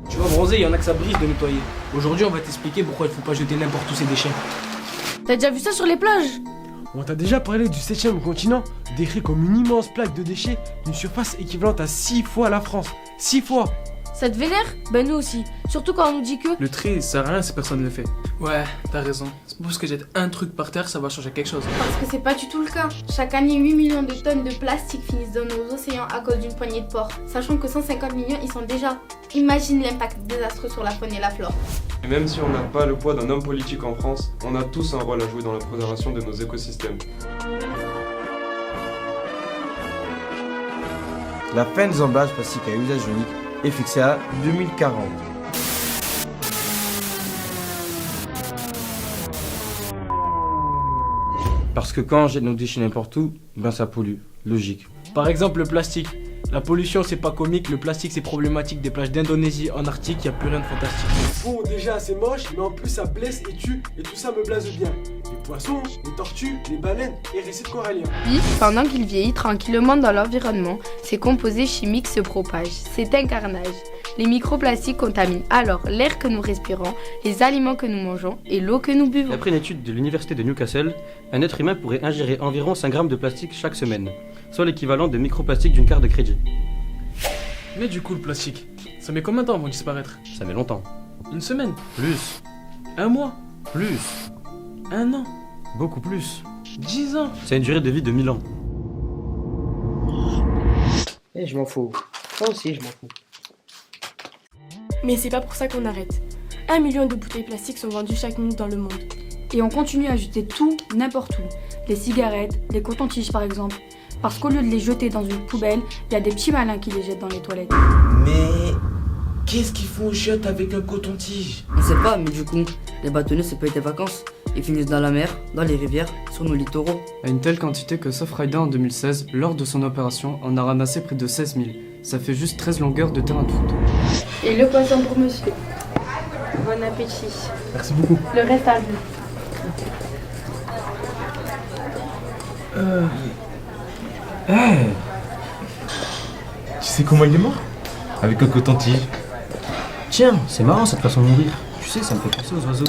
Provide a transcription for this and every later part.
Tu vois, bronzer, il y en a que ça brise de nettoyer. Aujourd'hui, on va t'expliquer pourquoi il faut pas jeter n'importe où ces déchets. T'as déjà vu ça sur les plages? On t'a déjà parlé du 7e continent, décrit comme une immense plaque de déchets d'une surface équivalente à 6 fois la France. 6 fois! Ça te vénère? Ben nous aussi. Surtout quand on nous dit que... Le tri, ça sert à rien si personne ne le fait. Ouais, t'as raison. C'est pas parce que jette un truc par terre, ça va changer quelque chose. Parce que c'est pas du tout le cas. Chaque année, 8 millions de tonnes de plastique finissent dans nos océans à cause d'une poignée de porcs. Sachant que 150 millions y sont déjà. Imagine l'impact désastreux sur la faune et la flore. Et même si on n'a pas le poids d'un homme politique en France, on a tous un rôle à jouer dans la préservation de nos écosystèmes. La fin des emballages plastiques à usage unique est fixée à 2040. Parce que quand on jette nos déchets n'importe où, ben ça pollue. Logique. Par exemple, le plastique. La pollution, c'est pas comique, le plastique, c'est problématique. Des plages d'Indonésie en Arctique, y a plus rien de fantastique. Bon, déjà c'est moche, mais en plus ça blesse et tue, et tout ça me blase bien. Les poissons, les tortues, les baleines et les récifs coralliens. Puis, pendant qu'il vieillit tranquillement dans l'environnement, ces composés chimiques se propagent. C'est un carnage. Les microplastiques contaminent alors l'air que nous respirons, les aliments que nous mangeons et l'eau que nous buvons. D'après une étude de l'université de Newcastle, un être humain pourrait ingérer environ 5 grammes de plastique chaque semaine, soit l'équivalent de microplastiques d'une carte de crédit. Mais du coup, le plastique, ça met combien de temps avant de disparaître? Ça met longtemps. Une semaine? Plus. Un mois? Plus. Un an? Beaucoup plus. 10 ans? C'est une durée de vie de 1000 ans. Je m'en fous. Moi aussi, je m'en fous. Mais c'est pas pour ça qu'on arrête. 1 million de bouteilles plastiques sont vendues chaque minute dans le monde. Et on continue à jeter tout, n'importe où. Les cigarettes, les cotons-tiges par exemple. Parce qu'au lieu de les jeter dans une poubelle, il y a des petits malins qui les jettent dans les toilettes. Mais qu'est-ce qu'ils font aux chiottes avec un coton-tige? On sait pas, mais du coup, les bâtonnets se payent des vacances. Ils finissent dans la mer, dans les rivières, sur nos littoraux. À une telle quantité que Surfrider en 2016, lors de son opération, en a ramassé près de 16 000. Ça fait juste 13 longueurs de terrain de foot. Et le poisson pour monsieur. Bon appétit. Merci beaucoup. Le reste à vous. Tu sais comment il est mort? Avec un coton-tige. Tiens, c'est marrant cette façon de mourir. Tu sais, ça me fait penser aux oiseaux.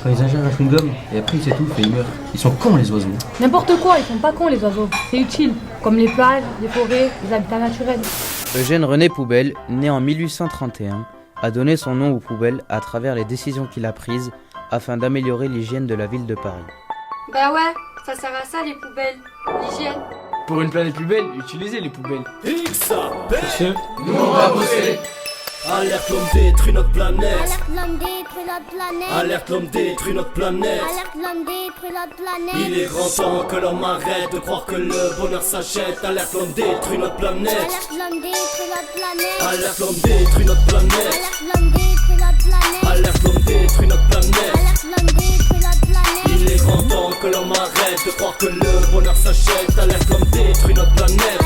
Quand ils ingèrent un chewing-gum et après ils s'étouffent et ils meurent. Ils sont cons les oiseaux. N'importe quoi, ils sont pas cons les oiseaux. C'est utile. Comme les plages, les forêts, les habitats naturels. Eugène René Poubelle, né en 1831, a donné son nom aux poubelles à travers les décisions qu'il a prises afin d'améliorer l'hygiène de la ville de Paris. Bah ouais, ça sert à ça les poubelles. L'hygiène. Pour une planète plus belle, utilisez les poubelles. Nous on va bosser. Alerte, l'homme détruit notre planète. Alerte, l'homme détruit notre planète. Alerte, l'homme détruit notre planète. Alerte, l'homme détruit notre planète. Il est grand temps que l'homme arrête de croire que le bonheur s'achète. Alerte, l'homme détruit notre planète. Alerte, l'homme détruit notre planète. Alerte, l'homme détruit notre planète. Alerte, l'homme détruit notre planète. Alerte, l'homme détruit notre planète. Alerte, l'homme détruit notre planète. Il est grand temps que l'homme arrête de croire que le bonheur s'achète. Alerte, l'homme détruit notre planète.